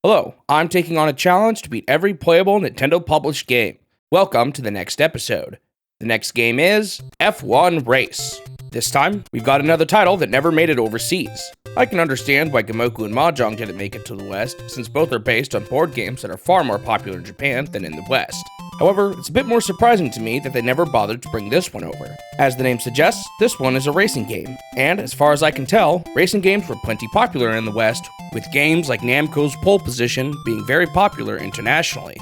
Hello, I'm taking on a challenge to beat every playable Nintendo published game. Welcome to the next episode. The next game is F-1 Race. This time, we've got another title that never made it overseas. I can understand why Gamoku and Mahjong didn't make it to the West, since both are based on board games that are far more popular in Japan than in the West. However, it's a bit more surprising to me that they never bothered to bring this one over. As the name suggests, this one is a racing game, and as far as I can tell, racing games were plenty popular in the West, with games like Namco's Pole Position being very popular internationally.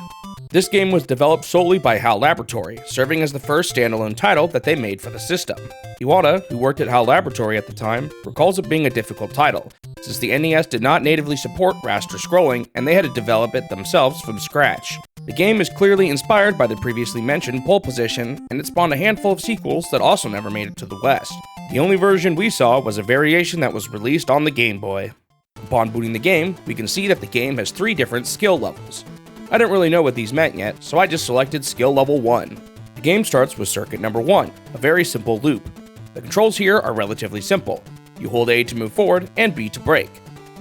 This game was developed solely by HAL Laboratory, serving as the first standalone title that they made for the system. Iwata, who worked at HAL Laboratory at the time, recalls it being a difficult title, since the NES did not natively support raster scrolling and they had to develop it themselves from scratch. The game is clearly inspired by the previously mentioned Pole Position, and it spawned a handful of sequels that also never made it to the West. The only version we saw was a variation that was released on the Game Boy. Upon booting the game, we can see that the game has 3 different skill levels. I didn't really know what these meant yet, so I just selected skill level 1. The game starts with circuit number 1, a very simple loop. The controls here are relatively simple. You hold A to move forward and B to brake.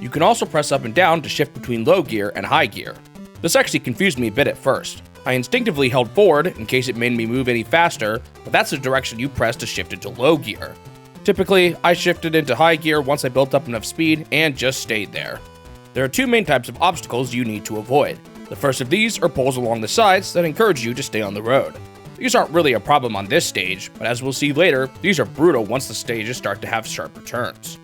You can also press up and down to shift between low gear and high gear. This actually confused me a bit at first. I instinctively held forward in case it made me move any faster, but that's the direction you press to shift into low gear. Typically, I shifted into high gear once I built up enough speed and just stayed there. There are 2 main types of obstacles you need to avoid. The first of these are poles along the sides that encourage you to stay on the road. These aren't really a problem on this stage, but as we'll see later, these are brutal once the stages start to have sharper turns.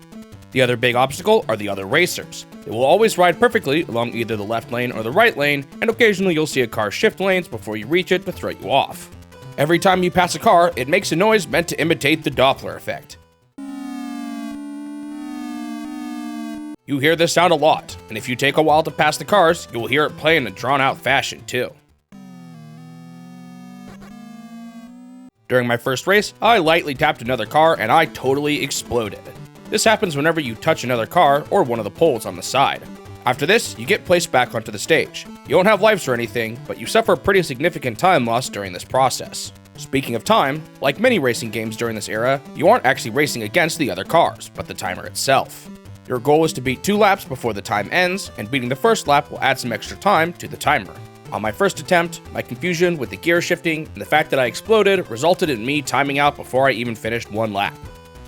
The other big obstacle are the other racers. They will always ride perfectly along either the left lane or the right lane, and occasionally you'll see a car shift lanes before you reach it to throw you off. Every time you pass a car, it makes a noise meant to imitate the Doppler effect. You hear this sound a lot, and if you take a while to pass the cars, you will hear it play in a drawn-out fashion too. During my first race, I lightly tapped another car and I totally exploded. This happens whenever you touch another car or one of the poles on the side. After this, you get placed back onto the stage. You don't have lives or anything, but you suffer pretty significant time loss during this process. Speaking of time, like many racing games during this era, you aren't actually racing against the other cars, but the timer itself. Your goal is to beat 2 laps before the time ends, and beating the first lap will add some extra time to the timer. On my first attempt, my confusion with the gear shifting and the fact that I exploded resulted in me timing out before I even finished 1 lap.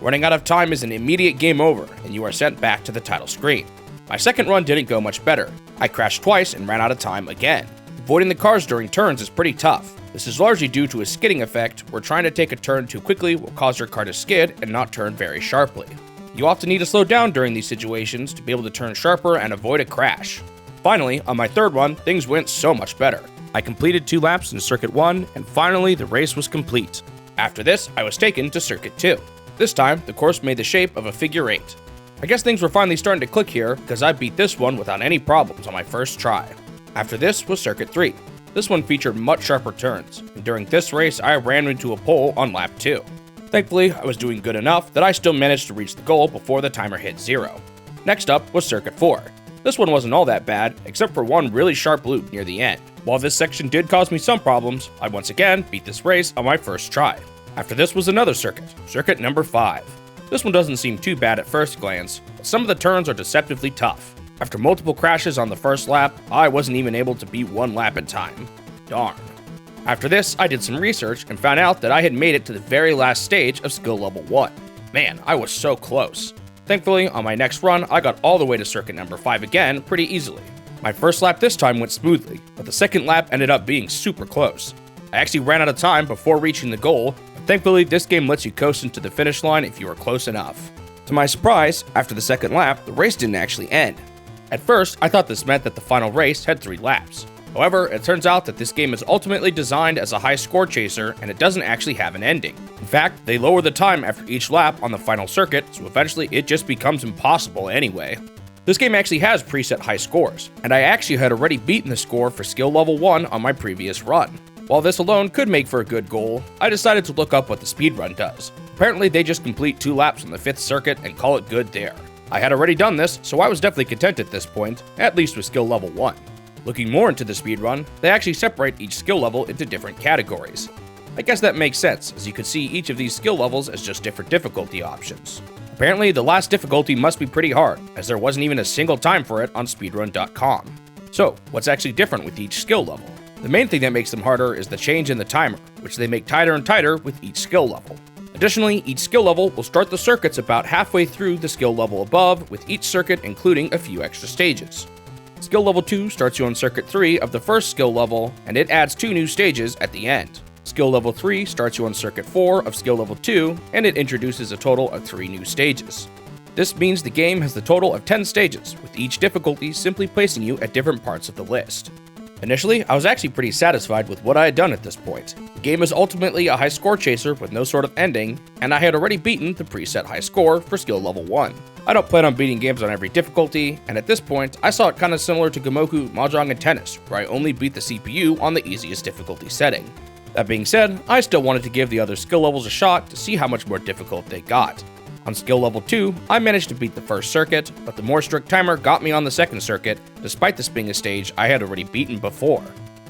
Running out of time is an immediate game over, and you are sent back to the title screen. My second run didn't go much better. I crashed twice and ran out of time again. Avoiding the cars during turns is pretty tough. This is largely due to a skidding effect, where trying to take a turn too quickly will cause your car to skid and not turn very sharply. You often need to slow down during these situations to be able to turn sharper and avoid a crash. Finally, on my third run, things went so much better. I completed 2 laps in Circuit 1, and finally the race was complete. After this, I was taken to Circuit 2. This time, the course made the shape of a figure 8. I guess things were finally starting to click here, because I beat this one without any problems on my first try. After this was Circuit 3. This one featured much sharper turns, and during this race I ran into a pole on lap 2. Thankfully, I was doing good enough that I still managed to reach the goal before the timer hit 0. Next up was Circuit 4. This one wasn't all that bad, except for one really sharp loop near the end. While this section did cause me some problems, I once again beat this race on my first try. After this was another circuit, Circuit number 5. This one doesn't seem too bad at first glance, but some of the turns are deceptively tough. After multiple crashes on the first lap, I wasn't even able to beat 1 lap in time. Darn. After this, I did some research and found out that I had made it to the very last stage of skill level 1. Man, I was so close. Thankfully, on my next run, I got all the way to circuit number 5 again pretty easily. My first lap this time went smoothly, but the second lap ended up being super close. I actually ran out of time before reaching the goal, but thankfully this game lets you coast into the finish line if you are close enough. To my surprise, after the second lap, the race didn't actually end. At first, I thought this meant that the final race had 3 laps. However, it turns out that this game is ultimately designed as a high score chaser and it doesn't actually have an ending. In fact, they lower the time after each lap on the final circuit, so eventually it just becomes impossible anyway. This game actually has preset high scores, and I actually had already beaten the score for skill level 1 on my previous run. While this alone could make for a good goal, I decided to look up what the speedrun does. Apparently they just complete 2 laps on the 5th circuit and call it good there. I had already done this, so I was definitely content at this point, at least with skill level 1. Looking more into the speedrun, they actually separate each skill level into different categories. I guess that makes sense, as you could see each of these skill levels as just different difficulty options. Apparently, the last difficulty must be pretty hard, as there wasn't even a single time for it on speedrun.com. So, what's actually different with each skill level? The main thing that makes them harder is the change in the timer, which they make tighter and tighter with each skill level. Additionally, each skill level will start the circuits about halfway through the skill level above, with each circuit including a few extra stages. Skill level 2 starts you on circuit 3 of the first skill level, and it adds 2 new stages at the end. Skill level 3 starts you on circuit 4 of skill level 2, and it introduces a total of 3 new stages. This means the game has the total of 10 stages, with each difficulty simply placing you at different parts of the list. Initially, I was actually pretty satisfied with what I had done at this point. The game is ultimately a high score chaser with no sort of ending, and I had already beaten the preset high score for skill level 1. I don't plan on beating games on every difficulty, and at this point, I saw it kinda similar to Gomoku, Mahjong, and Tennis, where I only beat the CPU on the easiest difficulty setting. That being said, I still wanted to give the other skill levels a shot to see how much more difficult they got. On skill level 2, I managed to beat the first circuit, but the more strict timer got me on the second circuit, despite this being a stage I had already beaten before.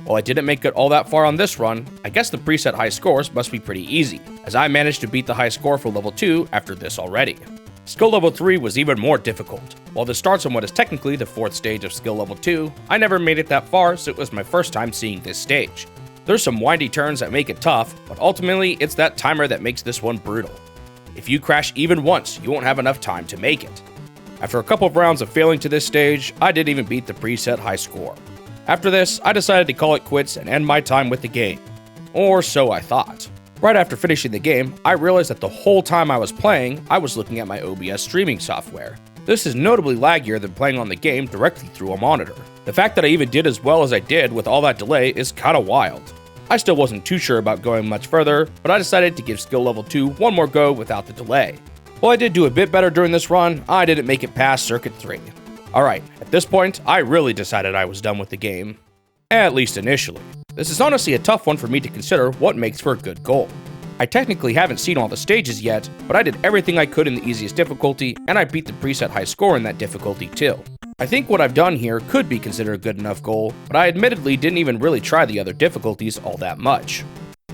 While I didn't make it all that far on this run, I guess the preset high scores must be pretty easy, as I managed to beat the high score for level 2 after this already. Skill level 3 was even more difficult. While this starts on what is technically the 4th stage of skill level 2, I never made it that far, so it was my first time seeing this stage. There's some windy turns that make it tough, but ultimately it's that timer that makes this one brutal. If you crash even once, you won't have enough time to make it. After a couple of rounds of failing to this stage, I didn't even beat the preset high score. After this, I decided to call it quits and end my time with the game. Or so I thought. Right after finishing the game, I realized that the whole time I was playing, I was looking at my OBS streaming software. This is notably laggier than playing on the game directly through a monitor. The fact that I even did as well as I did with all that delay is kinda wild. I still wasn't too sure about going much further, but I decided to give skill level 2 one more go without the delay. While I did do a bit better during this run, I didn't make it past circuit 3. Alright, at this point, I really decided I was done with the game. At least initially. This is honestly a tough one for me to consider what makes for a good goal. I technically haven't seen all the stages yet, but I did everything I could in the easiest difficulty, and I beat the preset high score in that difficulty too. I think what I've done here could be considered a good enough goal, but I admittedly didn't even really try the other difficulties all that much.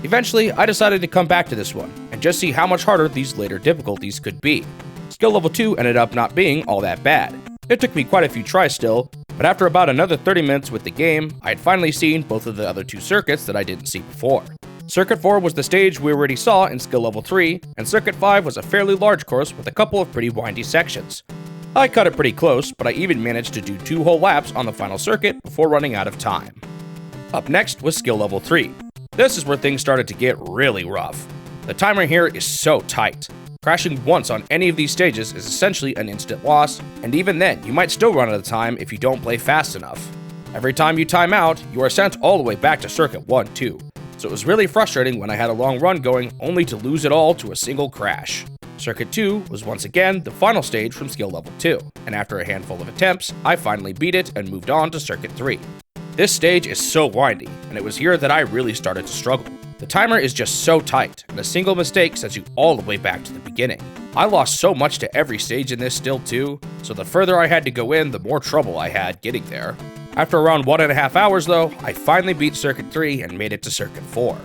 Eventually, I decided to come back to this one, and just see how much harder these later difficulties could be. Skill level 2 ended up not being all that bad. It took me quite a few tries still, but after about another 30 minutes with the game, I had finally seen both of the other 2 circuits that I didn't see before. Circuit 4 was the stage we already saw in skill level 3, and Circuit 5 was a fairly large course with a couple of pretty windy sections. I cut it pretty close, but I even managed to do 2 whole laps on the final circuit before running out of time. Up next was skill level 3. This is where things started to get really rough. The timer here is so tight. Crashing once on any of these stages is essentially an instant loss, and even then, you might still run out of time if you don't play fast enough. Every time you time out, you are sent all the way back to circuit 1 too, so it was really frustrating when I had a long run going only to lose it all to a single crash. Circuit 2 was once again the final stage from skill level 2, and after a handful of attempts, I finally beat it and moved on to Circuit 3. This stage is so windy, and it was here that I really started to struggle. The timer is just so tight, and a single mistake sends you all the way back to the beginning. I lost so much to every stage in this still too, so the further I had to go in, the more trouble I had getting there. After around 1.5 hours though, I finally beat Circuit 3 and made it to Circuit 4.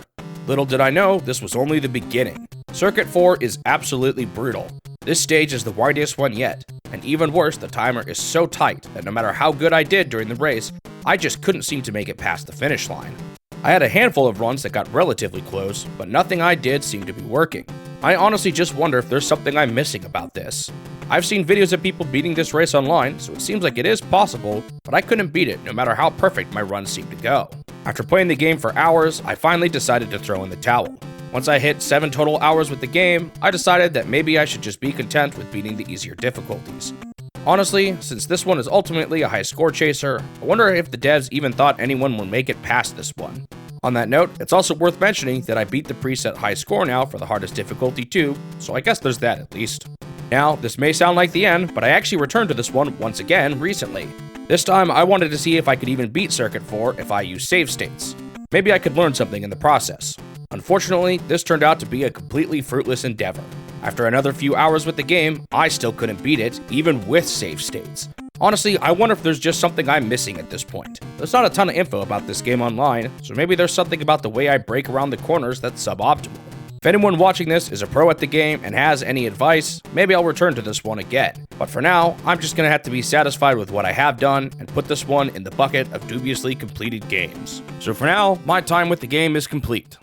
Little did I know, this was only the beginning. Circuit 4 is absolutely brutal. This stage is the windiest one yet, and even worse, the timer is so tight that no matter how good I did during the race, I just couldn't seem to make it past the finish line. I had a handful of runs that got relatively close, but nothing I did seemed to be working. I honestly just wonder if there's something I'm missing about this. I've seen videos of people beating this race online, so it seems like it is possible, but I couldn't beat it no matter how perfect my runs seemed to go. After playing the game for hours, I finally decided to throw in the towel. Once I hit 7 total hours with the game, I decided that maybe I should just be content with beating the easier difficulties. Honestly, since this one is ultimately a high score chaser, I wonder if the devs even thought anyone would make it past this one. On that note, it's also worth mentioning that I beat the preset high score now for the hardest difficulty too, so I guess there's that at least. Now, this may sound like the end, but I actually returned to this one once again recently. This time, I wanted to see if I could even beat Circuit 4 if I used save states. Maybe I could learn something in the process. Unfortunately, this turned out to be a completely fruitless endeavor. After another few hours with the game, I still couldn't beat it, even with save states. Honestly, I wonder if there's just something I'm missing at this point. There's not a ton of info about this game online, so maybe there's something about the way I break around the corners that's suboptimal. If anyone watching this is a pro at the game and has any advice, maybe I'll return to this one again. But for now, I'm just gonna have to be satisfied with what I have done and put this one in the bucket of dubiously completed games. So for now, my time with the game is complete.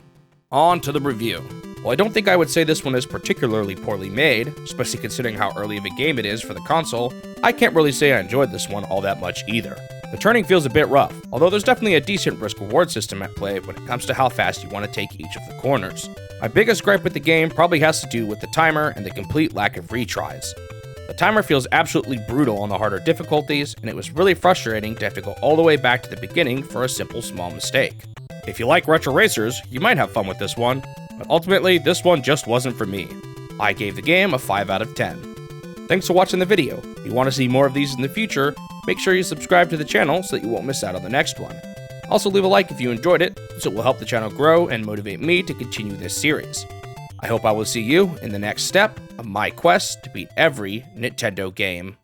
On to the review. While I don't think I would say this one is particularly poorly made, especially considering how early of a game it is for the console, I can't really say I enjoyed this one all that much either. The turning feels a bit rough, although there's definitely a decent risk-reward system at play when it comes to how fast you want to take each of the corners. My biggest gripe with the game probably has to do with the timer and the complete lack of retries. The timer feels absolutely brutal on the harder difficulties, and it was really frustrating to have to go all the way back to the beginning for a simple small mistake. If you like retro racers, you might have fun with this one, but ultimately this one just wasn't for me. I gave the game a 5 out of 10. Thanks for watching the video. If you want to see more of these in the future, make sure you subscribe to the channel so that you won't miss out on the next one. Also leave a like if you enjoyed it, so it will help the channel grow and motivate me to continue this series. I hope I will see you in the next step of my quest to beat every Nintendo game.